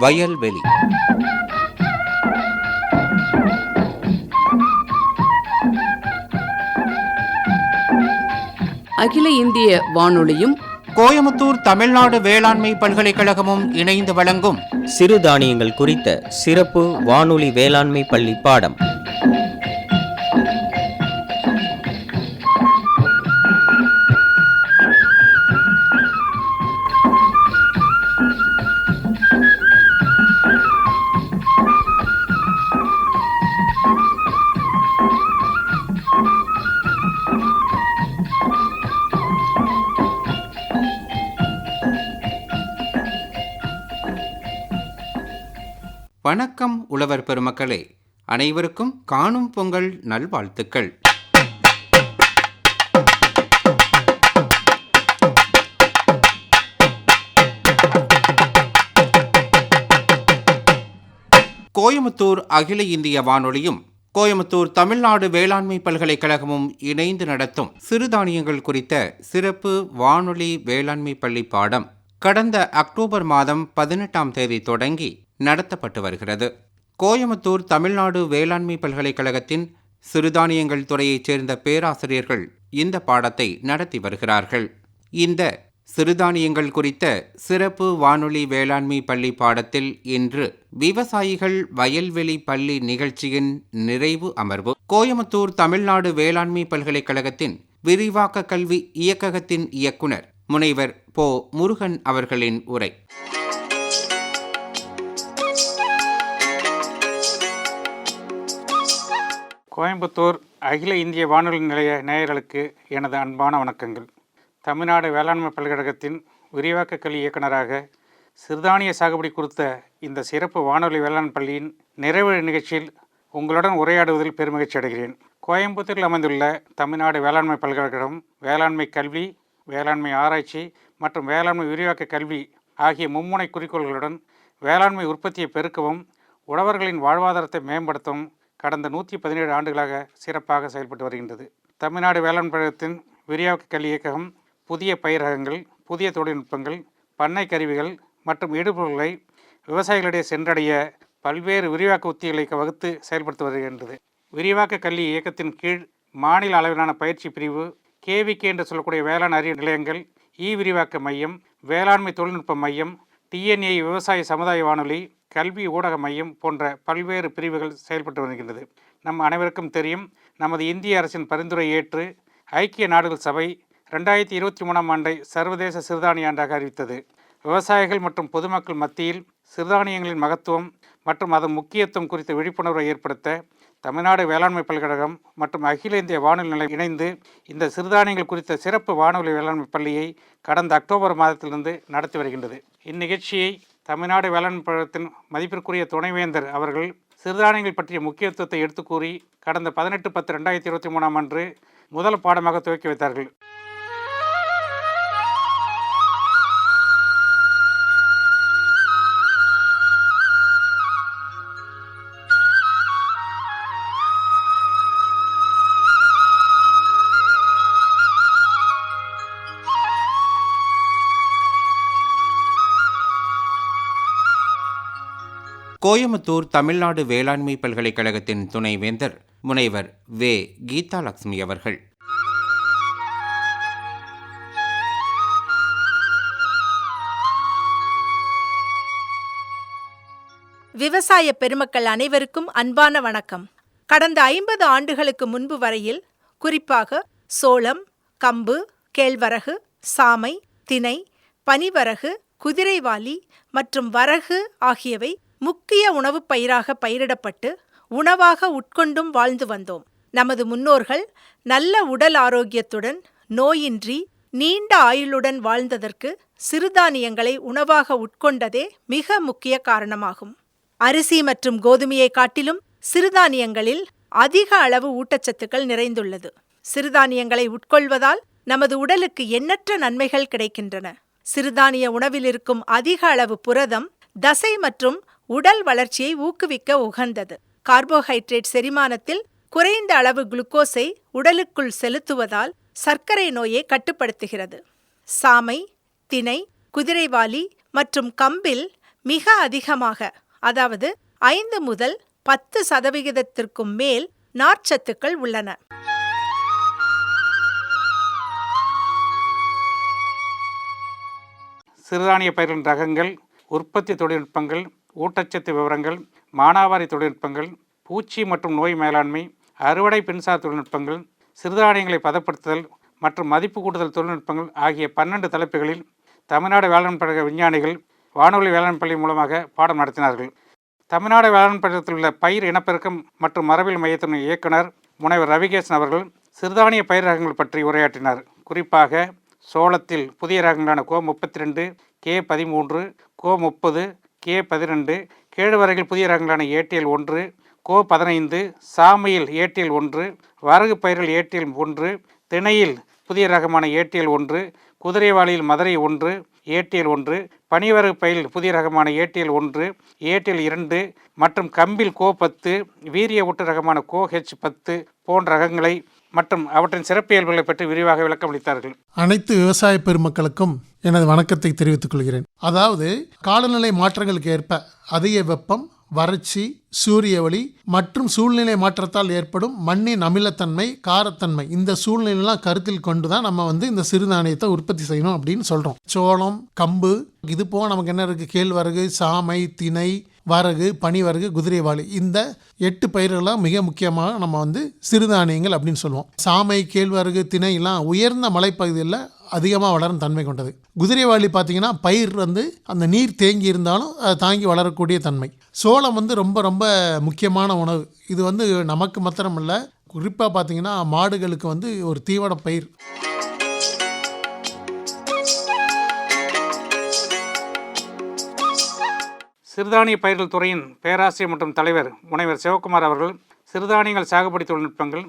வயல்வெளி. அகில இந்திய வானொலியும் கோயமுத்தூர் தமிழ்நாடு வேளாண்மை பல்கலைக்கழகமும் இணைந்து வழங்கும் சிறுதானியங்கள் குறித்த சிறப்பு வானொலி வேளாண்மை பள்ளி பாடம். வணக்கம் உழவர் பெருமக்களே, அனைவருக்கும் காணும் பொங்கல் நல்வாழ்த்துக்கள். கோயமுத்தூர் அகில இந்திய வானொலியும் கோயமுத்தூர் தமிழ்நாடு வேளாண்மை பல்கலைக்கழகமும் இணைந்து நடத்தும் சிறுதானியங்கள் குறித்த சிறப்பு வானொலி வேளாண்மை பள்ளி பாடம் கடந்த அக்டோபர் மாதம் 18ஆம் தேதி தொடங்கி நடத்தப்பட்டு வருகிறது. கோயமுத்தூர் தமிழ்நாடு வேளாண்மை பல்கலைக்கழகத்தின் சிறுதானியங்கள் துறையைச் சேர்ந்த பேராசிரியர்கள் இந்த பாடத்தை நடத்தி வருகிறார்கள். இந்த சிறுதானியங்கள் குறித்த சிறப்பு வானொலி வேளாண்மை பள்ளி பாடத்தில் இன்று விவசாயிகள் வயல்வெளி பள்ளி நிகழ்ச்சியின் நிறைவு அமர்வு கோயமுத்தூர் தமிழ்நாடு வேளாண்மை பல்கலைக்கழகத்தின் விரிவாக்க கல்வி இயக்ககத்தின் இயக்குனர் முனைவர் போ. முருகன் அவர்களின் உரை. கோயம்புத்தூர் அகில இந்திய வானொலி நிலைய நேயர்களுக்கு எனது அன்பான வணக்கங்கள். தமிழ்நாடு வேளாண்மை பல்கலைக்கழகத்தின் விரிவாக்க கல்வி இயக்குநராக சிறுதானிய சாகுபடி குறித்த இந்த சிறப்பு வானொலி வேளாண் பள்ளியின் நிறைவு நிகழ்ச்சியில் உங்களுடன் உரையாடுவதில் பெருமகிழ்ச்சி அடைகிறேன். கோயம்புத்தூரில் அமைந்துள்ள தமிழ்நாடு வேளாண்மை பல்கலைக்கழகம் வேளாண்மை கல்வி, வேளாண்மை ஆராய்ச்சி மற்றும் வேளாண்மை விரிவாக்க கல்வி ஆகிய மும்முனை குறிக்கோள்களுடன் வேளாண்மை உற்பத்தியை பெருக்கவும் உழவர்களின் வாழ்வாதாரத்தை மேம்படுத்தவும் கடந்த 117 ஆண்டுகளாக சிறப்பாக செயல்பட்டு வருகின்றது. தமிழ்நாடு வேளாண் பல்கலைக்கழகத்தின் விரிவாக்க கல்வி இயக்ககம் புதிய பயிர் ரகங்கள், புதிய தொழில்நுட்பங்கள், பண்ணை கருவிகள் மற்றும் இடுபொருள்களை விவசாயிகளிடையே சென்றடைய பல்வேறு விரிவாக்க உத்திகளை வகுத்து செயல்படுத்தி வருகின்றது. விரிவாக்க கல்வி இயக்கத்தின் கீழ் மாநில அளவிலான பயிற்சி பிரிவு, KVK என்று சொல்லக்கூடிய வேளாண் அறிவு நிலையங்கள், விரிவாக்க மையம், வேளாண்மை தொழில்நுட்ப மையம், TNA விவசாய சமுதாய வானொலி, கல்வி ஊடக மையம் போன்ற பல்வேறு பிரிவுகள் செயல்பட்டு வருகின்றது. நம் அனைவருக்கும் தெரியும், நமது இந்திய அரசின் பரிந்துரை ஏற்று ஐக்கிய நாடுகள் சபை 2023ஆம் ஆண்டை சர்வதேச சிறுதானிய ஆண்டாக அறிவித்தது. விவசாயிகள் மற்றும் பொதுமக்கள் மத்தியில் சிறுதானியங்களின் மகத்துவம் மற்றும் அதன் முக்கியத்துவம் குறித்த விழிப்புணர்வை ஏற்படுத்த தமிழ்நாடு வேளாண்மை பல்கலைக்கழகம் மற்றும் அகில இந்திய வானொலி நிலையம் இணைந்து இந்த சிறுதானியங்கள் குறித்த சிறப்பு வானொலி வேளாண்மை பள்ளியை கடந்த அக்டோபர் மாதத்திலிருந்து நடத்தி வருகின்றது. இந்நிகழ்ச்சியை தமிழ்நாடு வேளாண்மை பல்கலைக்கழகத்தின் மதிப்பிற்குரிய துணைவேந்தர் அவர்கள் சிறுதானியங்கள் பற்றிய முக்கியத்துவத்தை எடுத்து கூறி கடந்த 18/10/2023ஆம் அன்று முதல் பாடமாக துவக்கி வைத்தார்கள். கோயமுத்தூர் தமிழ்நாடு வேளாண்மை பல்கலைக்கழகத்தின் துணைவேந்தர் முனைவர் வே. கீதாலட்சுமி அவர்கள். விவசாய பெருமக்கள் அனைவருக்கும் அன்பான வணக்கம். கடந்த 50 ஆண்டுகளுக்கு முன்பு வரையில் குறிப்பாக சோளம், கம்பு, கேழ்வரகு, சாமை, தினை, பனிவரகு, குதிரைவாலி மற்றும் வரகு ஆகியவை முக்கிய உணவுப் பயிராக பயிரிடப்பட்டு உணவாக உட்கொண்டும் வாழ்ந்து வந்தோம். நமது முன்னோர்கள் நல்ல உடல் ஆரோக்கியத்துடன் நோயின்றி நீண்ட ஆயுளுடன் வாழ்ந்ததற்கு சிறுதானியங்களை உணவாக உட்கொண்டதே மிக முக்கிய காரணமாகும். அரிசி மற்றும் கோதுமையை காட்டிலும் சிறுதானியங்களில் அதிக அளவு ஊட்டச்சத்துக்கள் நிறைந்துள்ளது. சிறுதானியங்களை உட்கொள்வதால் நமது உடலுக்கு எண்ணற்ற நன்மைகள் கிடைக்கின்றன. சிறுதானிய உணவில் இருக்கும் அதிக அளவு புரதம் தசை மற்றும் உடல் வளர்ச்சியை ஊக்குவிக்க உகந்தது. கார்போஹைட்ரேட் செரிமானத்தில் குறைந்த அளவு குளுக்கோஸை உடலுக்குள் செலுத்துவதால் சர்க்கரை நோயை கட்டுப்படுத்துகிறது. சாமை, தினை, குதிரைவாலி மற்றும் கம்பில் மிக அதிகமாக, அதாவது 5 முதல் 10% மேல் நார்ச்சத்துக்கள் உள்ளன. சிறுதானிய பயிர்களின் ரகங்கள், உற்பத்தி தொழில்நுட்பங்கள், ஊட்டச்சத்து விவரங்கள், மானாவாரி தொழில்நுட்பங்கள், பூச்சி மற்றும் நோய் மேலாண்மை, அறுவடை பின்சார் தொழில்நுட்பங்கள், சிறுதானியங்களை பதப்படுத்துதல் மற்றும் மதிப்பு கூட்டுதல் தொழில்நுட்பங்கள் ஆகிய 12 தலைப்புகளில் தமிழ்நாடு வேளாண் பல்கலை விஞ்ஞானிகள் வானொலி வேளாண் பள்ளி மூலமாக பாடம் நடத்தினார்கள். தமிழ்நாடு வேளாண் பல்கலையில் உள்ள பயிர் இனப்பெருக்கம் மற்றும் மரபியல் மையத்தின் இயக்குனர் முனைவர் ரவிகேசன் அவர்கள் சிறுதானிய பயிர் ரகங்கள் பற்றி உரையாற்றினார். குறிப்பாக சோளத்தில் புதிய ரகங்களான கோ32, கே13, கோ30, கே12, கேழ்வரகில் புதிய ரகங்களான ஏடிஎல்1, கோ15, சாமையில் ஏடிஎல்1, வரகு பயிரில் ஏடிஎல்1, திணையில் புதிய ரகமான ஏடிஎல்1, குதிரைவாளியில் மதுரை 1, ஏடிஎல்1, பனிவரகு பயிரில் புதிய ரகமான ஏடிஎல்1, ஏடிஎல்2 மற்றும் கம்பில் கோ10, வீரிய ஊட்டு ரகமான கோH10 போன்ற ரகங்களை மற்றும் அவற்றின் சிறப்பியல்புகளை பற்றி விரிவாக விளக்கமளித்தார்கள். அனைத்து விவசாய பெருமக்களுக்கும் எனது வணக்கத்தை தெரிவித்துக் கொள்கிறேன். அதாவது காலநிலை மாற்றங்களுக்கு ஏற்ப அதிக வெப்பம், வறட்சி, சூரிய ஒளி மற்றும் சூழ்நிலை மாற்றத்தால் ஏற்படும் மண்ணின் அமிலத்தன்மை, காரத்தன்மை, இந்த சூழ்நிலையெல்லாம் கருத்தில் கொண்டு தான் நம்ம இந்த சிறுதானியத்தை உற்பத்தி செய்யணும் அப்படின்னு சொல்கிறோம். சோளம், கம்பு, இது போக நமக்கு என்ன இருக்குது, கேழ்வரகு, சாமை, திணை, வரகு, பனிவரகு, குதிரைவாளி, இந்த 8 பயிர்கள்லாம் மிக முக்கியமாக நம்ம சிறுதானியங்கள் அப்படின்னு சொல்லுவோம். சாமை, கேழ்வரகு, திணையெல்லாம் உயர்ந்த மலைப்பகுதியில் அதிகமாக வளரும் தன்மை கொண்டது. குதிரைவாளி பார்த்திங்கன்னா பயிர் அந்த நீர் தேங்கி இருந்தாலும் அதை தாங்கி வளரக்கூடிய தன்மை. சோளம் ரொம்ப ரொம்ப முக்கியமான உணவு. இது நமக்கு மாத்திரமில்லை, குறிப்பாக பார்த்திங்கன்னா மாடுகளுக்கு ஒரு தீவன பயிர். சிறுதானிய பயிர்கள் துறையின் பேராசிரியர் மற்றும் தலைவர் முனைவர் சிவகுமார் அவர்கள் சிறுதானியங்கள் சாகுபடி தொழில்நுட்பங்கள்,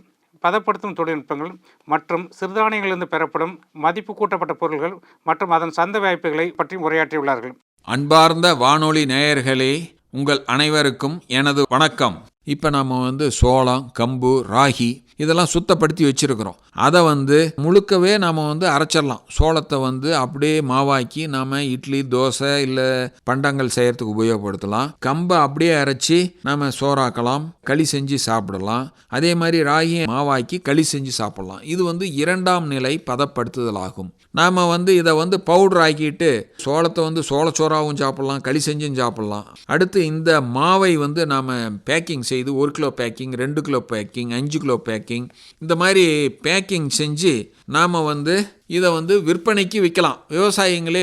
பதப்படுத்தும் தொழில்நுட்பங்கள் மற்றும் சிறுதானியங்களிலிருந்து பெறப்படும் மதிப்பு கூட்டப்பட்ட பொருட்கள் மற்றும் அதன் சந்தை வாய்ப்புகளை பற்றி உரையாற்றியுள்ளார்கள். அன்பார்ந்த வானொலி நேயர்களே, உங்கள் அனைவருக்கும் எனது வணக்கம். இப்போ நம்ம சோளம், கம்பு, ராகி இதெல்லாம் சுத்தப்படுத்தி வச்சுருக்கிறோம். அதை முழுக்கவே நாம் அரைச்சிடலாம். சோளத்தை அப்படியே மாவாக்கி நாம் இட்லி, தோசை இல்லை பண்டங்கள் செய்கிறதுக்கு உபயோகப்படுத்தலாம். கம்பை அப்படியே அரைச்சி நாம் சோறாக்கலாம், களி செஞ்சு சாப்பிடலாம். அதே மாதிரி ராகியை மாவாக்கி களி செஞ்சு சாப்பிடலாம். இது 2ஆம் நிலை பதப்படுத்துதல் ஆகும். நாம் இதை பவுடர் ஆக்கிட்டு சோளத்தை சோளச்சோறாவும் சாப்பிட்லாம், களி செஞ்சும் சாப்பிட்லாம். அடுத்து இந்த மாவை நாம் பேக்கிங் செய்து 1 kilo packing, 2 kilo packing, 5 kilo packing, இந்த மாதிரி பேக்கிங் செஞ்சு நாம் இதை விற்பனைக்கு விற்கலாம். விவசாயிங்களே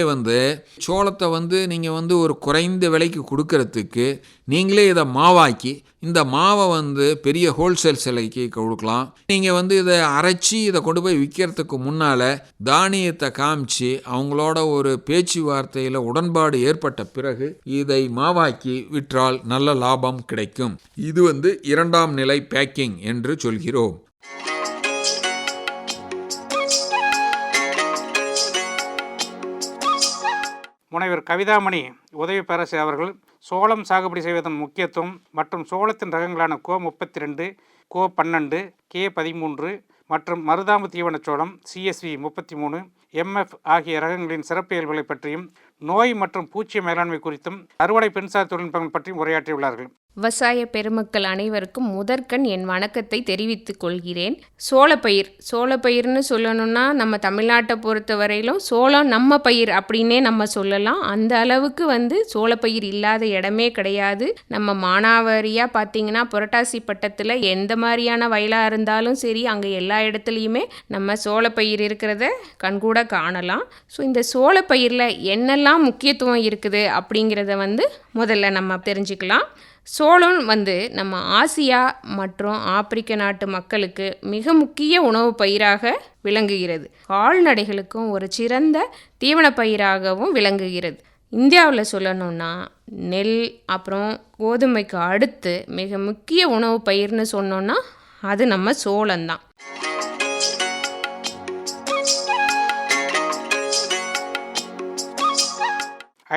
சோளத்தை நீங்கள் ஒரு குறைந்த விலைக்கு கொடுக்கறதுக்கு நீங்களே இதை மாவாக்கி இந்த மாவை பெரிய ஹோல்சேல் சிலைக்கு கொடுக்கலாம். நீங்கள் இதை அரைச்சி இதை கொண்டு போய் விற்கிறதுக்கு முன்னால் தானியத்தை காமிச்சு அவங்களோட ஒரு பேச்சுவார்த்தையில் உடன்பாடு ஏற்பட்ட பிறகு இதை மாவாக்கி விற்றால் நல்ல லாபம் கிடைக்கும். இது 2ஆம் நிலை பேக்கிங் என்று சொல்கிறோம். முனைவர் கவிதாமணி உதவி பேராசிரியர் அவர்கள் சோளம் சாகுபடி செய்வதன் முக்கியத்துவம் மற்றும் சோளத்தின் ரகங்களான கோ32, கோ12, கே13 மற்றும் மருதாம்பு தீவன சோளம் CSV 33, MF ஆகிய ரகங்களின் சிறப்பியல்புகளை பற்றியும் நோய் மற்றும் பூச்சி மேலாண்மை குறித்தும் அறுவடை பின்சார் தொழில்நுட்பங்கள் பற்றியும் உரையாற்றியுள்ளார்கள். விவசாய பெருமக்கள் அனைவருக்கும் முதற்கண் என் வணக்கத்தை தெரிவித்துக் கொள்கிறேன். சோளப்பயிர்னு சொல்லணும்னா நம்ம தமிழ்நாட்டை பொறுத்த வரையிலும் சோளம் நம்ம பயிர் அப்படின்னே நம்ம சொல்லலாம். அந்த அளவுக்கு சோளப்பயிர் இல்லாத இடமே கிடையாது. நம்ம மானாவாரியாக பார்த்திங்கன்னா புரட்டாசி பட்டத்தில் எந்த மாதிரியான வயலாக இருந்தாலும் சரி, அங்கே எல்லா இடத்துலையுமே நம்ம சோளப்பயிர் இருக்கிறத கண்கூட காணலாம். ஸோ இந்த சோளப்பயிரில் என்னெல்லாம் முக்கியத்துவம் இருக்குது அப்படிங்கிறத முதல்ல நம்ம தெரிஞ்சுக்கலாம். சோளம் நம்ம ஆசியா மற்றும் ஆப்பிரிக்க நாட்டு மக்களுக்கு மிக முக்கிய உணவு பயிராக விளங்குகிறது. கால்நடைகளுக்கும் ஒரு சிறந்த தீவன பயிராகவும் விளங்குகிறது. இந்தியாவில் சொல்லணும்னா நெல் அப்புறம் கோதுமைக்கு அடுத்து மிக முக்கிய உணவு பயிர்னு சொன்னோன்னா அது நம்ம சோளம்தான்.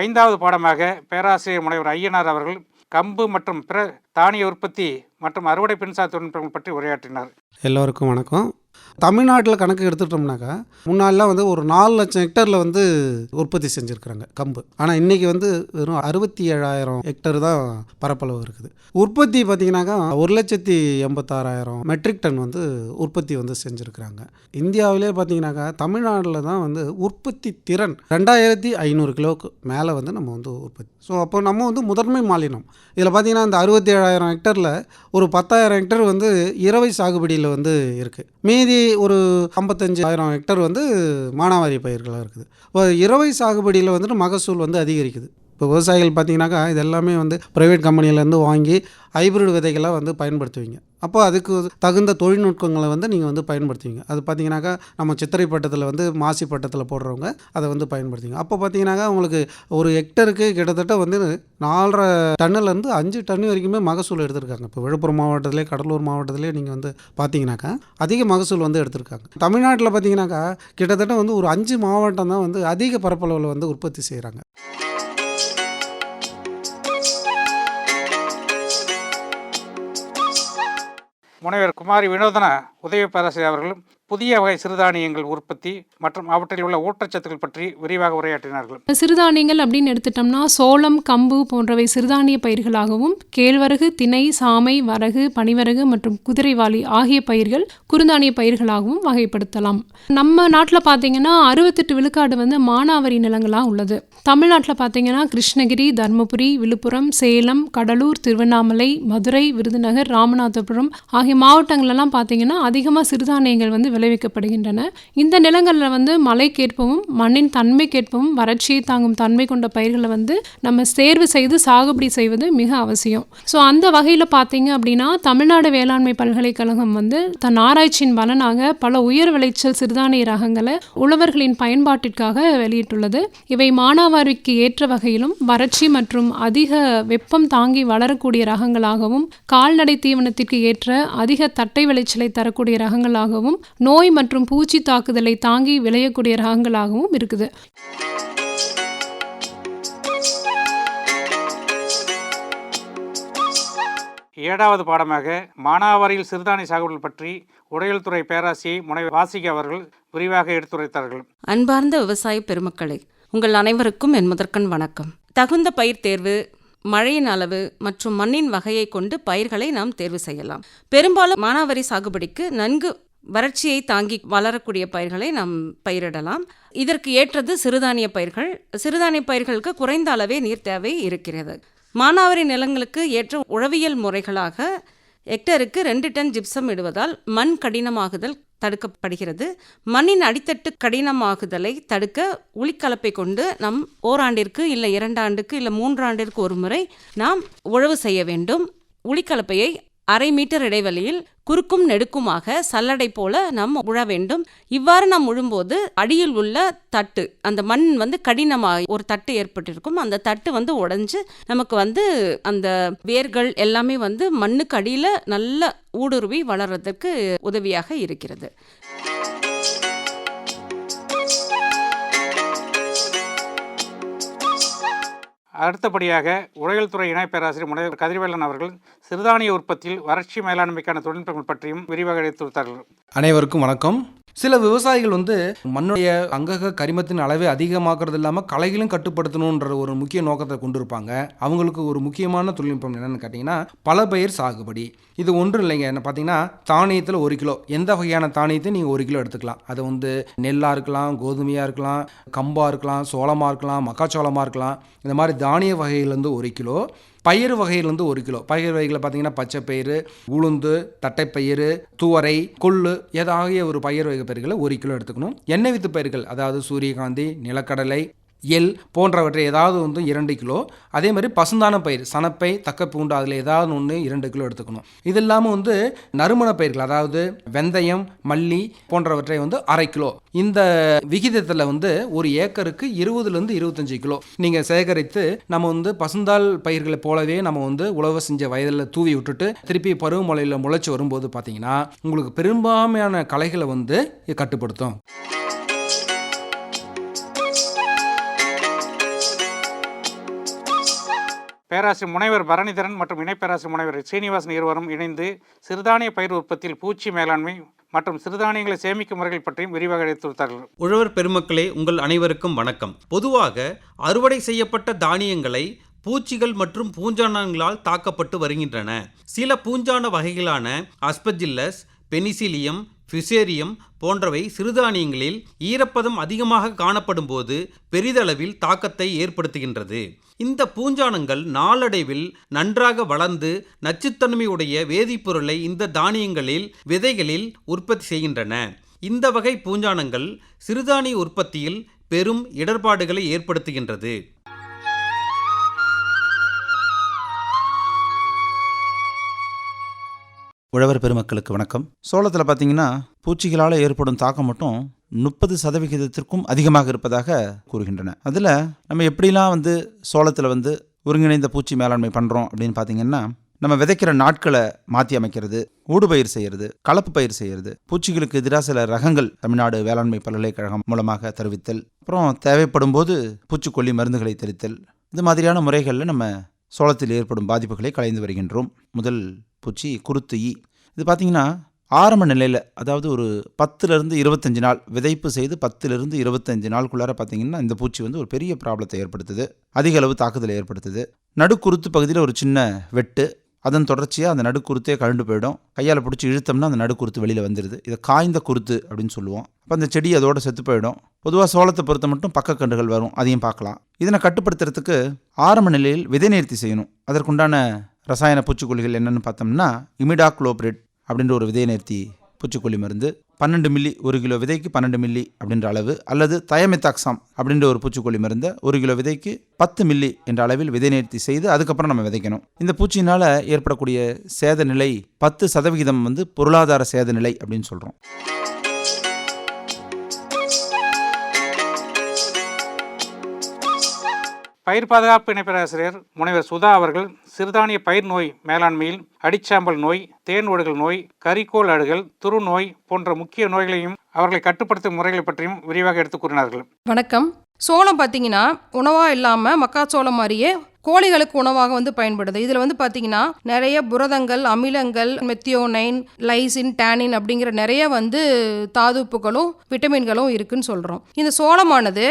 ஐந்தாவது பாடமாக பேராசிரியர் முனைவர் ஐயனார் அவர்கள் கம்பு மற்றும் பிற தானிய உற்பத்தி மற்றும் அறுவடை பின்சார் தொழில்நுட்பங்கள் பற்றி உரையாற்றினார். எல்லோருக்கும் வணக்கம். தமிழ்நாட்டில் கணக்கு எடுத்துட்டோம்னாக்கா முன்னாடிலாம் வந்து ஒரு 4 லட்சம் ஹெக்டரில் வந்து உற்பத்தி செஞ்சுருக்குறாங்க கம்பு. ஆனால் இன்றைக்கி வந்து வெறும் 67,000 ஹெக்டர் தான் பரப்பளவு இருக்குது. உற்பத்தி பார்த்திங்கனாக்கா 1,86,000 மெட்ரிக் டன் வந்து உற்பத்தி வந்து செஞ்சுருக்குறாங்க. இந்தியாவிலே பார்த்திங்கனாக்கா தமிழ்நாட்டில் தான் வந்து உற்பத்தி திறன் 2,500 கிலோவுக்கு மேலே வந்து நம்ம வந்து உற்பத்தி. ஸோ அப்போ நம்ம வந்து முதன்மை மாநிலம். இதில் பார்த்திங்கன்னா இந்த 67,000 ஹெக்டரில் ஒரு 10,000 ஹெக்டர் வந்து இரவை சாகுபடியில் வந்து இருக்குது. மீதி ஒரு 55,000 ஹெக்டர் வந்து மானாவாரி பயிர்களாக இருக்குது. இப்போ இரவை சாகுபடியில் வந்துட்டு மகசூல் வந்து அதிகரிக்குது. இப்போ விவசாயிகள் பார்த்திங்கனாக்கா இது எல்லாமே வந்து ப்ரைவேட் கம்பெனிலேருந்து வாங்கி ஹைப்ரிட் விதைகளாக வந்து பயன்படுத்துவீங்க. அப்போ அதுக்கு தகுந்த தொழில்நுட்பங்களை வந்து நீங்கள் வந்து பயன்படுத்துவீங்க. அது பார்த்திங்கனாக்கா நம்ம சித்திரை பட்டத்தில் வந்து மாசி பட்டத்தில் போடுறவங்க அதை வந்து பயன்படுத்துவீங்க. அப்போ பார்த்திங்கனாக்கா உங்களுக்கு ஒரு ஹெக்டருக்கு கிட்டத்தட்ட வந்து 4.5 டன்னுலேருந்து 5 டன் வரைக்குமே மகசூல் எடுத்திருக்காங்க. இப்போ விழுப்புரம் மாவட்டத்திலே கடலூர் மாவட்டத்திலே நீங்கள் வந்து பார்த்திங்கனாக்கா அதிக மகசூல் வந்து எடுத்திருக்காங்க. தமிழ்நாட்டில் பார்த்திங்கனாக்கா கிட்டத்தட்ட வந்து ஒரு 5 மாவட்டம் தான் வந்து அதிக பரப்பளவில் வந்து உற்பத்தி செய்கிறாங்க. முனைவர் குமாரி வினோதனா உதவி பேராசிரியர் அவர்கள் புதிய வகை சிறுதானியங்கள் உற்பத்தி மற்றும் அவற்றில் உள்ள ஊட்டச்சத்துக்கள் பற்றி விரிவாக உரையாற்றினார்கள். சிறுதானியங்கள் அப்படின்னு எடுத்துட்டோம்னா சோளம், கம்பு போன்றவை சிறுதானிய பயிர்களாகவும், கேழ்வரகு, திணை, சாமை, வரகு, பனிவரகு மற்றும் குதிரைவாலி ஆகிய பயிர்கள் குறுந்தானிய பயிர்களாகவும் வகைப்படுத்தலாம். நம்ம நாட்டில் பார்த்தீங்கன்னா 68 விழுக்காடு வந்து மானாவாரி நிலங்களாக உள்ளது. தமிழ்நாட்டில் பார்த்தீங்கன்னா கிருஷ்ணகிரி, தருமபுரி, விழுப்புரம், சேலம், கடலூர், திருவண்ணாமலை, மதுரை, விருதுநகர், ராமநாதபுரம் ஆகிய மாவட்டங்களெல்லாம் பார்த்தீங்கன்னா அதிகமாக சிறுதானியங்கள் வந்து விளைவிக்கப்படுகின்றன. இந்த நிலங்களில் வந்து மழைக்கேற்பவும் மண்ணின் தன்மைக்கேற்பவும் வறட்சியை தாங்கும் தன்மை கொண்ட பயிர்களை வந்து நம்ம தேர்வு செய்து சாகுபடி செய்வது மிக அவசியம். ஸோ அந்த வகையில் பார்த்தீங்க அப்படின்னா தமிழ்நாடு வேளாண்மை பல்கலைக்கழகம் வந்து தன் ஆராய்ச்சியின் பலனாக பல உயர் விளைச்சல் சிறுதானிய ரகங்களை உழவர்களின் பயன்பாட்டிற்காக வெளியிட்டுள்ளது. இவை மானாவாரிக்கு ஏற்ற வகையிலும் வறட்சி மற்றும் அதிக வெப்பம் தாங்கி வளரக்கூடிய ரகங்களாகவும், கால்நடை தீவனத்திற்கு ஏற்ற அதிக தட்டை விளைச்சலை தரக்கூடிய ரகங்களாகவும், நோய் மற்றும் பூச்சி தாக்குதலை தாங்கி விளையக்கூடிய ரகங்களாகவும் இருக்குது. ஏழாவது பாடமாக மானாவாரியில் சிறுதானிய சாகுபடி பற்றி உடையல் துறை பேராசிரியை முனைவர் வாசிகா அவர்கள் விரிவாக எடுத்துரைத்தார்கள். அன்பார்ந்த விவசாய பெருமக்களே, உங்கள் அனைவருக்கும் என் முதற்கண் வணக்கம். தகுந்த பயிர் தேர்வு, மழையின் அளவு மற்றும் மண்ணின் வகையை கொண்டு பயிர்களை நாம் தேர்வு செய்யலாம். பெரும்பாலும் மானாவாரி சாகுபடிக்கு நன்கு வறட்சியை தாங்கி வளரக்கூடிய பயிர்களை நாம் பயிரிடலாம். இதற்கு ஏற்றது சிறுதானிய பயிர்கள். சிறுதானிய பயிர்களுக்கு குறைந்த அளவே நீர் தேவை இருக்கிறது. மானாவாரி நிலங்களுக்கு ஏற்ற உழவியல் முறைகளாக ஹெக்டருக்கு 2 டன் ஜிப்சம் இடுவதால் மண் கடினமாகுதல் தடுக்கப்படுகிறது. மண்ணின் அடித்தட்டு கடினமாகுதலை தடுக்க உளிக்கலப்பை கொண்டு நம் ஓராண்டிற்கு இல்லை 2 ஆண்டுக்கு இல்லை 3 ஆண்டிற்கு ஒரு முறை நாம் உழவு செய்ய வேண்டும். உளிக்கலப்பையை 1/2 மீட்டர் இடைவெளியில் குறுக்கும் நெடுக்குமாக சல்லடை போல நாம் உழ வேண்டும். இவ்வாறு நாம் உழும்போது அடியில் உள்ள தட்டு, அந்த மண் வந்து கடினமாக ஒரு தட்டு ஏற்பட்டிருக்கும். அந்த தட்டு வந்து உடைஞ்சு நமக்கு வந்து அந்த வேர்கள் எல்லாமே வந்து மண்ணுக்கு அடியில் நல்ல ஊடுருவி வளர்றதுக்கு உதவியாக இருக்கிறது. அடுத்தபடியாக உடையல் துறை இணை பேராசிரியர் முனைவர் கதிர்வேலன் அவர்கள் சிறுதானிய உற்பத்தியில் வறட்சி மேலாண்மைக்கான தொழில்நுட்பங்கள் பற்றியும் விரிவாக எடுத்துரைத்தார்கள். அனைவருக்கும் வணக்கம். சில விவசாயிகள் வந்து மண்ணுடைய அங்கக கரிமத்தின் அளவை அதிகமாக்குறது இல்லாமல் களைகளும் கட்டுப்படுத்தணுன்ற ஒரு முக்கிய நோக்கத்தை கொண்டிருப்பாங்க. அவங்களுக்கு ஒரு முக்கியமான தொழில்நுட்பம் என்னென்னு கேட்டிங்கன்னா பல பயிர் சாகுபடி. இது ஒன்றும் இல்லைங்க. என்ன பார்த்தீங்கன்னா தானியத்தில் 1 கிலோ, எந்த வகையான தானியத்தை நீங்கள் 1 கிலோ எடுத்துக்கலாம். அது வந்து நெல்லாக இருக்கலாம், கோதுமையாக இருக்கலாம், கம்பாக இருக்கலாம், சோளமாக இருக்கலாம், மக்காச்சோளமாக இருக்கலாம். இந்த மாதிரி தானிய வகையிலேருந்து 1 கிலோ, பயிர் வகையிலேருந்து 1 கிலோ. பயிர் வகைகளை பார்த்தீங்கன்னா பச்சை பயிறு, உளுந்து, தட்டைப்பயிறு, துவரை, கொள்ளு ஏதாகிய ஒரு பயிர் வகை பயிர்களை 1 கிலோ எடுத்துக்கணும். எண்ணெய் வித்து பயிர்கள் அதாவது சூரியகாந்தி, நிலக்கடலை, எள் போன்றவற்றை ஏதாவது வந்து 2 கிலோ. அதே மாதிரி பசுந்தான பயிர் சணப்பை, தக்கப்பூண்டு அதில் ஏதாவது ஒன்று 2 கிலோ எடுத்துக்கணும். இது இல்லாமல் வந்து நறுமண பயிர்கள் அதாவது வெந்தயம், மல்லி போன்றவற்றை வந்து 1/2 கிலோ. இந்த விகிதத்தில் வந்து ஒரு ஏக்கருக்கு 20லேருந்து 25 கிலோ நீங்கள் சேகரித்து நம்ம வந்து பசுந்தாள் பயிர்களை போலவே நம்ம வந்து உழவு செஞ்ச வயதில் தூவி விட்டுட்டு திருப்பி பருவமழையில் முளைச்சி வரும்போது பார்த்தீங்கன்னா உங்களுக்கு பெரும்பான்மையான களைகளை வந்து கட்டுப்படுத்தும். பேராசிரியர் முனைவர் பரணிதரன் மற்றும் இணை பேராசிரியர் முனைவர் சீனிவாசன் இருவரும் இணைந்து சிறுதானிய பயிர் உற்பத்தியில் பூச்சி மேலாண்மை மற்றும் சிறுதானியங்களை சேமிக்கும் முறைகள் பற்றியும் விரிவாக எடுத்துரைத்தார்கள். உழவர் பெருமக்களே, உங்கள் அனைவருக்கும் வணக்கம். பொதுவாக அறுவடை செய்யப்பட்ட தானியங்களை பூச்சிகள் மற்றும் பூஞ்சானங்களால் தாக்கப்பட்டு வருகின்றன. சில பூஞ்சான வகைகளான அஸ்பெர்ஜில்லஸ், பெனிசிலியம், ஃபியூசேரியம் போன்றவை சிறுதானியங்களில் ஈரப்பதம் அதிகமாக காணப்படும் போது பெரிதளவில் தாக்கத்தை ஏற்படுத்துகின்றது. இந்த பூஞ்சானங்கள் நாளடைவில் நன்றாக வளர்ந்து நச்சுத்தன்மையுடைய வேதிப்பொருளை இந்த தானியங்களில் விதைகளில் உற்பத்தி செய்கின்றன. இந்த வகை பூஞ்சானங்கள் சிறுதானிய உற்பத்தியில் பெரும் இடர்பாடுகளை ஏற்படுத்துகின்றது. உழவர் பெருமக்களுக்கு வணக்கம். சோளத்தில் பார்த்தீங்கன்னா பூச்சிகளால் ஏற்படும் தாக்கம் மட்டும் 30% அதிகமாக இருப்பதாக கூறுகின்றன. அதில் நம்ம எப்படிலாம் சோளத்தில் ஒருங்கிணைந்த பூச்சி மேலாண்மை பண்ணுறோம் அப்படின்னு பார்த்தீங்கன்னா, நம்ம விதைக்கிற நாட்களை மாற்றி அமைக்கிறது, ஊடுபயிர் செய்கிறது, கலப்பு பயிர் செய்கிறது, பூச்சிகளுக்கு எதிராக சில ரகங்கள் தமிழ்நாடு வேளாண்மை பல்கலைக்கழகம் மூலமாக தெரிவித்தல், அப்புறம் தேவைப்படும் போது பூச்சிக்கொல்லி மருந்துகளை தெளித்தல், இது மாதிரியான முறைகளில் நம்ம சோளத்தில் ஏற்படும் பாதிப்புகளை களைந்து வருகின்றோம். முதல் பூச்சி குருத்து ஈ. இது பார்த்திங்கன்னா ஆரம்ப நிலையில், அதாவது ஒரு 10லிருந்து 25 நாள் விதைப்பு செய்து 10லிருந்து 25 நாளுக்குள்ளார பார்த்திங்கன்னா இந்த பூச்சி ஒரு பெரிய ப்ராப்ளத்தை ஏற்படுத்துது, அதிக அளவு தாக்குதலை ஏற்படுத்துது. நடுக்குருத்து பகுதியில் ஒரு சின்ன வெட்டு, அதன் தொடர்ச்சியாக அந்த நடுக்குருத்தே கழண்டு போயிடும். கையால் பிடிச்சி இழுத்தோம்னா அந்த நடுக்குருத்து வெளியில் வந்துடுது. இதை காய்ந்த குருத்து அப்படின்னு சொல்லுவோம். அப்போ அந்த செடி அதோட செத்து போயிடும். பொதுவாக சோளத்தை பொறுத்த மட்டும் பக்கக்கண்டுகள் வரும், அதையும் பார்க்கலாம். இதனை கட்டுப்படுத்துறதுக்கு ஆரம்ப நிலையில் விதை நேர்த்தி செய்யணும். அதற்குண்டான ரசாயன பூச்சிக்கொல்லிகள் என்னென்னு பார்த்தோம்னா, இமிடாக்ளோபிரிட் அப்படின்ற ஒரு விதை நேர்த்தி பூச்சிக்கொல்லி மருந்து 12 மில்லி, 1 கிலோ விதைக்கு 12 மில்லி அப்படின்ற அளவு, அல்லது தயமெத்தாக்சாம் அப்படின்ற ஒரு பூச்சிக்கொல்லி மருந்து 1 கிலோ விதைக்கு 10 மில்லி என்ற அளவில் விதை நேர்த்தி செய்து அதுக்கப்புறம் நம்ம விதைக்கணும். இந்த பூச்சியினால் ஏற்படக்கூடிய சேத நிலை 10% பொருளாதார சேத நிலை அப்படின்னு சொல்கிறோம். பயிர் பாதுகாப்பு இணை பேராசிரியர் முனைவர் சுதா அவர்கள் சிறுதானிய பயிர் நோய் மேலாண்மையில் அடிச்சாம்பல் நோய், தேன் ஒடுகல் நோய், கரிக்கோல் அழுகல், துரு நோய் போன்ற முக்கிய நோய்களையும் அவர்களை கட்டுப்படுத்தும் முறைகளை பற்றியும் விரிவாக எடுத்து கூறினார்கள். வணக்கம். சோளம் பார்த்தீங்கன்னா உணவாக இல்லாமல் மக்காச்சோளம் மாதிரியே கோழிகளுக்கு உணவாக பயன்படுது. இதில் பார்த்தீங்கன்னா நிறைய புரதங்கள், அமிலங்கள், மெத்தியோனைன், லைசின், டேனின் அப்படிங்கிற நிறைய தாதுப்புகளும் விட்டமின்களும் இருக்குன்னு சொல்கிறோம். இந்த சோளமானது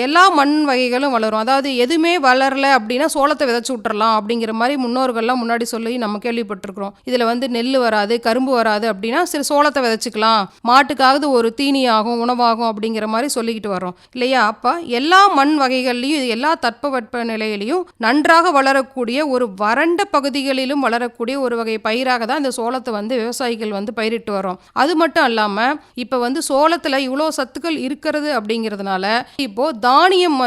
எல்லா மண் வகைகளும் வளரும். அதாவது எதுவுமே வளரல அப்படின்னா சோளத்தை விதைச்சி விட்டுறலாம் அப்படிங்கிற மாதிரி முன்னோர்கள்லாம் முன்னாடி சொல்லி நம்ம கேள்விப்பட்டிருக்கிறோம். இதில் நெல் வராது, கரும்பு வராது அப்படின்னா சரி சோளத்தை விதைச்சிக்கலாம், மாட்டுக்காவது ஒரு தீனியாகும், உணவாகும் அப்படிங்கிற மாதிரி சொல்லிக்கிட்டு வரோம் இல்லையா. அப்போ எல்லா மண் வகைகள்லையும் எல்லா தட்பவெட்ப நிலையிலையும் நன்றாக வளரக்கூடிய ஒரு வறண்ட பகுதிகளிலும் வளரக்கூடிய ஒரு வகை பயிராக தான் இந்த சோளத்தை விவசாயிகள் பயிரிட்டு வரோம். அது மட்டும் இல்லாமல் இப்போ சோளத்தில் இவ்வளோ சத்துக்கள் இருக்கிறது அப்படிங்கிறதுனால இப்போ தானியம்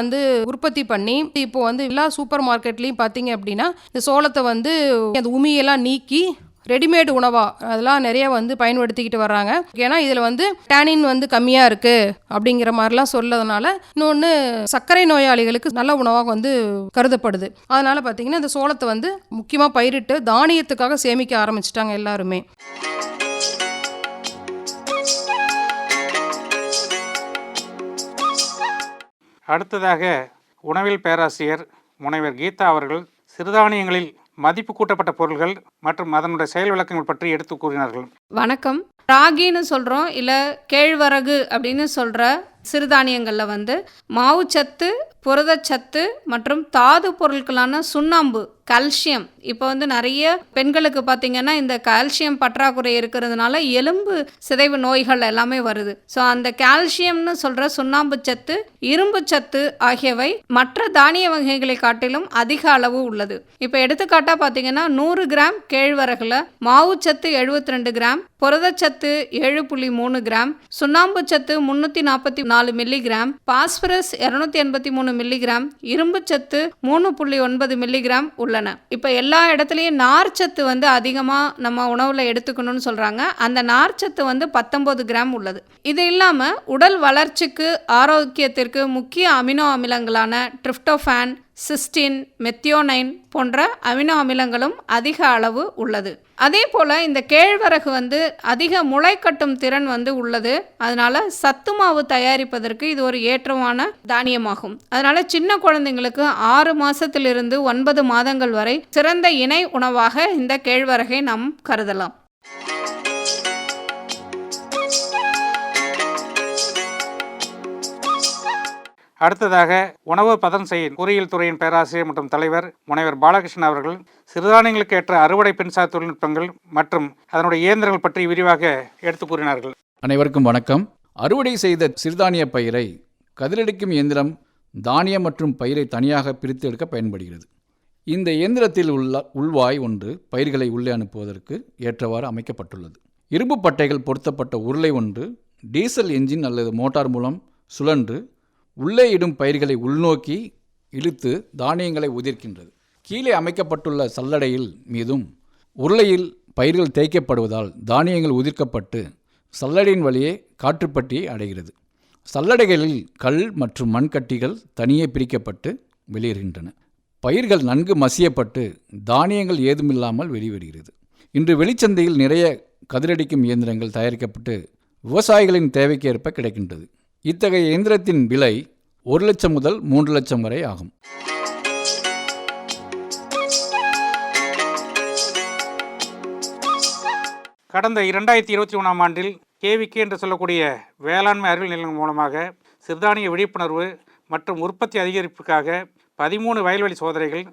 உற்பத்தி பண்ணி இப்போ எல்லா சூப்பர் மார்க்கெட்லையும் பார்த்தீங்க அப்படின்னா இந்த சோளத்தை அந்த உமியெல்லாம் நீக்கி ரெடிமேடு உணவாக அதெல்லாம் நிறைய பயன்படுத்திக்கிட்டு வர்றாங்க. ஏன்னா இதில் டேனின் கம்மியாக இருக்குது அப்படிங்கிற மாதிரிலாம் சொல்லதுனால இன்னொன்று சர்க்கரை நோயாளிகளுக்கு நல்ல உணவாக கருதப்படுது. அதனால் பார்த்திங்கன்னா இந்த சோளத்தை முக்கியமாக பயிரிட்டு தானியத்துக்காக சேமிக்க ஆரம்பிச்சிட்டாங்க எல்லாருமே. அடுத்ததாக உணவில் பேராசிரியர் முனைவர் கீதா அவர்கள் சிறுதானியங்களில் மதிப்பு கூட்டப்பட்ட பொருள்கள் மற்றும் அதனுடைய செயல் விளக்கங்கள் பற்றி எடுத்து கூறினார்கள். வணக்கம். ராகின்னு சொல்கிறோம், இல்லை கேழ்வரகு அப்படின்னு சொல்கிற சிறுதானியங்களில் மாவுச்சத்து, புரதச்சத்து மற்றும் தாது பொருட்களான சுண்ணாம்பு, கால்சியம். இப்போ நிறைய பெண்களுக்கு பார்த்திங்கன்னா இந்த கால்சியம் பற்றாக்குறை இருக்கிறதுனால எலும்பு சிதைவு நோய்கள் எல்லாமே வருது. ஸோ அந்த கால்சியம்னு சொல்கிற சுண்ணாம்பு சத்து, இரும்பு சத்து ஆகியவை மற்ற தானிய வகைகளை காட்டிலும் அதிக அளவு உள்ளது. இப்போ எடுத்துக்காட்டாக பார்த்திங்கன்னா 100 கிராம் கேழ்வரகுல மாவுச்சத்து 72 கிராம், புரதச்சத்து 7.3 கிராம், சுண்ணாம்பு சத்து 344 மில்லிகிராம், பாஸ்பரஸ் 283 மில்லிகிராம், இரும்பு சத்து 3.9 மில்லிகிராம் உள்ளன. இப்போ எல்லா இடத்துலையும் நார்ச்சத்து அதிகமாக நம்ம உணவில் எடுத்துக்கணும்னு சொல்கிறாங்க. அந்த நார்ச்சத்து 19 கிராம் உள்ளது. இது இல்லாமல் உடல் வளர்ச்சிக்கு, ஆரோக்கியத்திற்கு முக்கிய அமினோ அமிலங்களான ட்ரிப்டோஃபான், சிஸ்டின், மெத்தியோனைன் போன்ற அமினோ அமிலங்களும் அதிக அளவு உள்ளது. அதே போல் இந்த கேழ்வரகு அதிக முளை கட்டும் திறன் உள்ளது. அதனால சத்து மாவு தயாரிப்பதற்கு இது ஒரு ஏற்றமான தானியமாகும். அதனால சின்ன குழந்தைங்களுக்கு 6 மாதத்திலிருந்து 9 மாதங்கள் வரை சிறந்த இணை உணவாக இந்த கேழ்வரகை நாம் கருதலாம். அடுத்ததாக உணவு பதன் செய்யும் பொறியியல் துறையின் பேராசிரியர் மற்றும் தலைவர் முனைவர் பாலகிருஷ்ணன் அவர்கள் சிறுதானியங்களுக்கு ஏற்ற அறுவடை மின்சார தொழில்நுட்பங்கள் மற்றும் அதனுடைய இயந்திரங்கள் பற்றி விரிவாக எடுத்து கூறினார்கள். அனைவருக்கும் வணக்கம். அறுவடை செய்த சிறுதானிய பயிரை கதிரடிக்கும் இயந்திரம் தானியம் மற்றும் பயிரை தனியாக பிரித்து எடுக்க பயன்படுகிறது. இந்த இயந்திரத்தில் உள்ள உள்வாய் ஒன்று பயிர்களை உள்ளே அனுப்புவதற்கு ஏற்றவாறு அமைக்கப்பட்டுள்ளது. இரும்பு பட்டைகள் பொருத்தப்பட்ட உருளை ஒன்று டீசல் என்ஜின் அல்லது மோட்டார் மூலம் சுழன்று உள்ளே இடும் பயிர்களை உள்நோக்கி இழுத்து தானியங்களை உதிர்க்கின்றது. கீழே அமைக்கப்பட்டுள்ள சல்லடையில் மீதும் உருளையில் பயிர்கள் தேய்க்கப்படுவதால் தானியங்கள் உதிர்க்கப்பட்டு சல்லடையின் வழியே காற்றுப்பட்டியை அடைகிறது. சல்லடைகளில் கல் மற்றும் மண்கட்டிகள் தனியே பிரிக்கப்பட்டு வெளியேறுகின்றன. பயிர்கள் நன்கு மசியப்பட்டு தானியங்கள் ஏதுமில்லாமல் வெளிவருகிறது. இன்று வெளிச்சந்தையில் நிறைய கதிரடிக்கும் இயந்திரங்கள் தயாரிக்கப்பட்டு விவசாயிகளின் தேவைக்கு ஏற்ப கிடைக்கின்றது. இத்தகைய இயந்திரத்தின் விலை 1 லட்சம் முதல் 3 லட்சம் வரை ஆகும். கடந்த 2021ஆம் ஆண்டில் கேவிகே என்று சொல்லக்கூடிய வேளாண்மை அறிவியல் நிலையங்கள் மூலமாக சிறுதானிய விழிப்புணர்வு மற்றும் உற்பத்தி அதிகரிப்புக்காக 13 வயல்வெளி சோதனைகள்,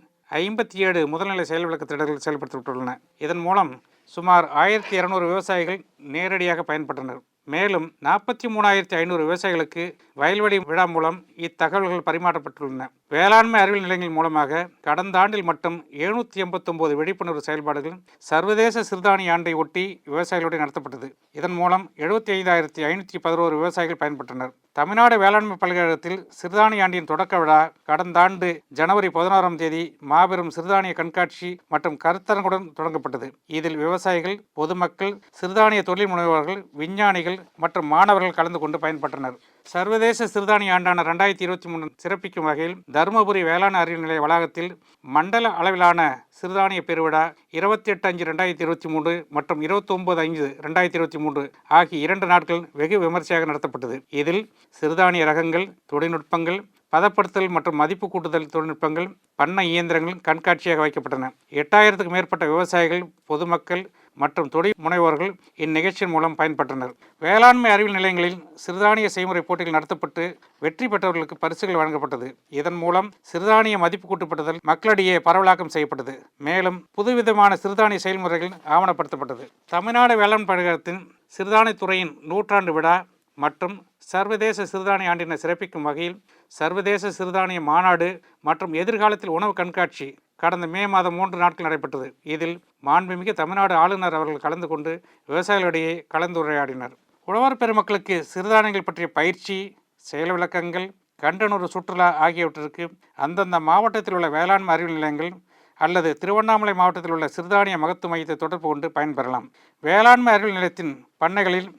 57 முதல்நிலை செயல் விளக்க திட்டங்கள் செயல்படுத்தப்பட்டுள்ளன. இதன் மூலம் சுமார் 1200 விவசாயிகள் நேரடியாக பயன்பட்டனர். மேலும் 43,500 விவசாயிகளுக்கு வயல்வெளி விழா மூலம் இத்தகவல்கள் பரிமாற்றப்பட்டுள்ளன. வேளாண்மை அறிவியல் நிலையங்கள் மூலமாக கடந்த ஆண்டில் மட்டும் 789 விழிப்புணர்வு செயல்பாடுகள் சர்வதேச சிறுதானிய ஆண்டை ஒட்டி விவசாயிகளுடன் நடத்தப்பட்டது. இதன் மூலம் 75,511 விவசாயிகள் பயன்பட்டனர். தமிழ்நாடு வேளாண்மை பல்கலைக்கழகத்தில் சிறுதானிய ஆண்டின் தொடக்க விழா கடந்த ஆண்டு ஜனவரி 16ஆம் தேதி மாபெரும் சிறுதானிய கண்காட்சி மற்றும் கருத்தரங்குடன் தொடங்கப்பட்டது. இதில் விவசாயிகள், பொதுமக்கள், சிறுதானிய தொழில் முனைவோர்கள், விஞ்ஞானிகள் மற்றும் மாணவர்கள் கலந்து கொண்டு பயன்பட்டனர். சர்வதேச சிறுதானிய ஆண்டான 2023 சிறப்பிக்கும் வகையில் தருமபுரி வேளாண் அறிவியல் நிலைய வளாகத்தில் மண்டல அளவிலான சிறுதானிய பெருவிழா 28/5/2023 மற்றும் 29/5/2023 ஆகிய 2 நாட்கள் வெகு விமர்சையாக நடத்தப்பட்டது. இதில் சிறுதானிய ரகங்கள், தொழில்நுட்பங்கள், பதப்படுத்தல் மற்றும் மதிப்பு கூட்டுதல் தொழில்நுட்பங்கள், பண்ணை இயந்திரங்கள் கண்காட்சியாக வைக்கப்பட்டன. 8000க்கும் மேற்பட்ட விவசாயிகள், பொதுமக்கள் மற்றும் தொழில் முனைவோர்கள் இந்நிகழ்ச்சியின் மூலம் பயன்பட்டனர். வேளாண்மை அறிவியல் நிலையங்களில் சிறுதானிய செய்முறை போட்டிகள் நடத்தப்பட்டு வெற்றி பெற்றவர்களுக்கு பரிசுகள் வழங்கப்பட்டது. இதன் மூலம் சிறுதானிய மதிப்பு கூட்டப்பட்டதல் மக்களிடையே பரவலாக்கம் செய்யப்பட்டது. மேலும் புதுவிதமான சிறுதானிய செயல்முறைகள் ஆவணப்படுத்தப்பட்டது. தமிழ்நாடு வேளாண் பல்கலைக்கழகத்தின் சிறுதானிய துறையின் 100ஆண்டு விழா மற்றும் சர்வதேச சிறுதானிய ஆண்டினை சிறப்பிக்கும் வகையில் சர்வதேச சிறுதானிய மாநாடு மற்றும் எதிர்காலத்தில் உணவு கண்காட்சி கடந்த மே மாதம் 3 நாட்கள் நடைபெற்றது. இதில் மாண்புமிகு தமிழ்நாடு ஆளுநர் அவர்கள் கலந்து கொண்டு விவசாயிகளிடையே கலந்துரையாடினர். உழவர் பெருமக்களுக்கு சிறுதானியங்கள் பற்றிய பயிற்சி, செயல் விளக்கங்கள், கண்டனூர் சுற்றுலா ஆகியவற்றிற்கு அந்தந்த மாவட்டத்தில் உள்ள வேளாண்மை அறிவியல் நிலையங்கள் அல்லது திருவண்ணாமலை மாவட்டத்தில் உள்ள சிறுதானிய மகத்துவ மையத்தை தொடர்பு கொண்டு பயன்பெறலாம். வேளாண்மை அறிவியல் நிலையத்தின் பண்ணைகளில்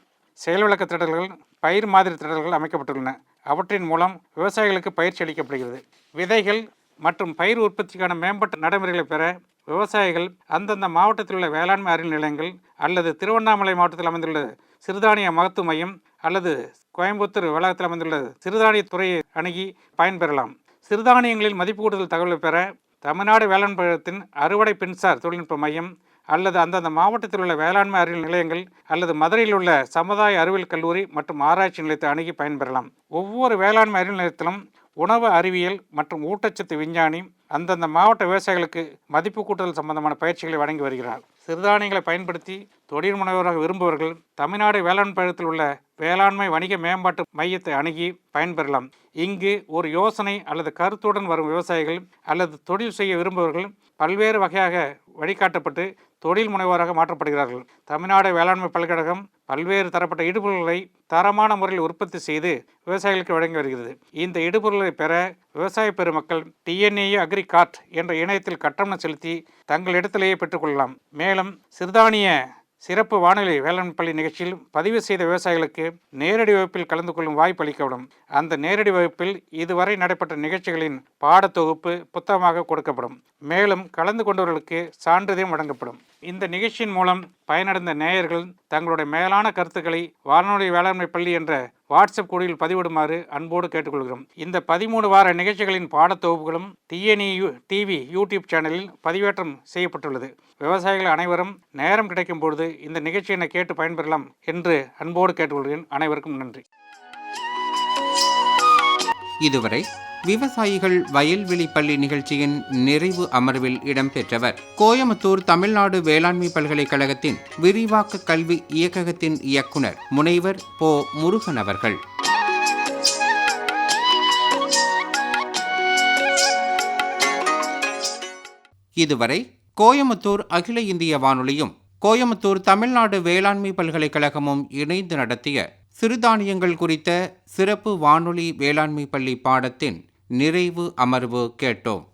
செயல் விளக்க திடல்கள், பயிர் மாதிரி திடல்கள் அமைக்கப்பட்டுள்ளன. அவற்றின் மூலம் விவசாயிகளுக்கு பயிற்சி அளிக்கப்படுகிறது. விதைகள் மற்றும் பயிர் உற்பத்திக்கான மேம்பட்ட நடைமுறைகளை பெற விவசாயிகள் அந்தந்த மாவட்டத்தில் உள்ள வேளாண்மை அறிவியல் நிலையங்கள் அல்லது திருவண்ணாமலை மாவட்டத்தில் அமைந்துள்ள சிறுதானிய மகத்துவ மையம் அல்லது கோயம்புத்தூர் வளாகத்தில் அமைந்துள்ள சிறுதானிய துறையை அணுகி பயன்பெறலாம். சிறுதானியங்களில் மதிப்பு கூடுதல் தகவலை பெற தமிழ்நாடு வேளாண் பல்கலைக்கழகத்தின் அறுவடை மின்சார தொழில்நுட்ப மையம் அல்லது அந்தந்த மாவட்டத்தில் உள்ள வேளாண்மை அறிவியல் நிலையங்கள் அல்லது மதுரையில் உள்ள சமுதாய அறிவியல் கல்லூரி மற்றும் ஆராய்ச்சி நிலையத்தை அணுகி பயன்பெறலாம். ஒவ்வொரு வேளாண்மை அறிவியல் நிலையத்திலும் உணவு அறிவியல் மற்றும் ஊட்டச்சத்து விஞ்ஞானி அந்தந்த மாவட்ட விவசாயிகளுக்கு மதிப்பு கூட்டுதல் சம்பந்தமான பயிற்சிகளை வழங்கி வருகிறார். சிறுதானியங்களை பயன்படுத்தி தொழில் முனைவோராக விரும்புபவர்கள் தமிழ்நாடு வேளாண் பல்கலைக்கழகத்தில் உள்ள வேளாண்மை வணிக மேம்பாட்டு மையத்தை அணுகி பயன்பெறலாம். இங்கு ஒரு யோசனை அல்லது கருத்துடன் வரும் விவசாயிகள் அல்லது தொழில் செய்ய விரும்புபவர்கள் பல்வேறு வகையாக வழிகாட்டப்பட்டு தொழில் முனைவோராக மாற்றப்படுகிறார்கள். தமிழ்நாடு வேளாண்மை பல்கலைக்கழகம் பல்வேறு தரப்பட்ட இடுபொருள்களை தரமான முறையில் உற்பத்தி செய்து விவசாயிகளுக்கு வழங்கி வருகிறது. இந்த இடுபொருள்களை பெற விவசாய பெருமக்கள் TNAU அக்ரி கார்ட் என்ற இணையத்தில் கட்டணம் செலுத்தி தங்கள் இடத்திலேயே பெற்றுக்கொள்ளலாம். மேலும் சிறுதானிய சிறப்பு வானிலை வேளாண் பள்ளி நிகழ்ச்சியில் பதிவு செய்த விவசாயிகளுக்கு நேரடி வகுப்பில் கலந்து கொள்ளும் வாய்ப்பு அளிக்கப்படும். அந்த நேரடி வகுப்பில் இதுவரை நடைபெற்ற நிகழ்ச்சிகளின் பாடத்தொகுப்பு புத்தகமாக கொடுக்கப்படும். மேலும் கலந்து கொண்டவர்களுக்கு சான்றிதழும் வழங்கப்படும். இந்த நிகழ்ச்சியின் மூலம் பயனடைந்த நேயர்கள் தங்களுடைய மேலான கருத்துக்களை வானொலி வேளாண்மை பள்ளி என்ற வாட்ஸ்அப் குழுவில் பதிவிடுமாறு அன்போடு கேட்டுக்கொள்கிறோம். இந்த 13 வார நிகழ்ச்சிகளின் பாடத்தொகுப்புகளும் TNAU TV யூடியூப் சேனலில் பதிவேற்றம் செய்யப்பட்டுள்ளது. விவசாயிகள் அனைவரும் நேரம் கிடைக்கும் பொழுது இந்த நிகழ்ச்சியினை கேட்டு பயன்பெறலாம் என்று அன்போடு கேட்டுக்கொள்கிறேன். அனைவருக்கும் நன்றி. இதுவரை விவசாயிகள் வயல்வெளி பள்ளி நிகழ்ச்சியின் நிறைவு அமர்வில் இடம்பெற்றவர் கோயமுத்தூர் தமிழ்நாடு வேளாண்மை பல்கலைக்கழகத்தின் விரிவாக்க கல்வி இயக்ககத்தின் இயக்குனர் முனைவர் போ முருகன் அவர்கள். இதுவரை கோயமுத்தூர் அகில இந்திய வானொலியும் கோயமுத்தூர் தமிழ்நாடு வேளாண்மை பல்கலைக்கழகமும் இணைந்து நடத்திய சிறுதானியங்கள் குறித்த சிறப்பு வானொலி வேளாண்மை பள்ளி பாடத்தின் நிறைவு அமர்வு கேட்டோம்.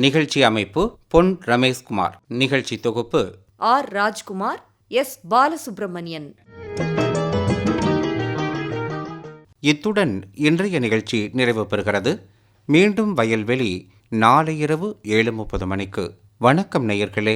நிகழ்ச்சி அமைப்பு பொன் ரமேஷ்குமார். நிகழ்ச்சி தொகுப்பு ஆர் ராஜ்குமார், எஸ் பாலசுப்ரமணியன். இத்துடன் இன்றைய நிகழ்ச்சி நிறைவு பெறுகிறது. மீண்டும் வயல்வெளி நாளை இரவு 7:30 மணிக்கு. வணக்கம் நேயர்களே.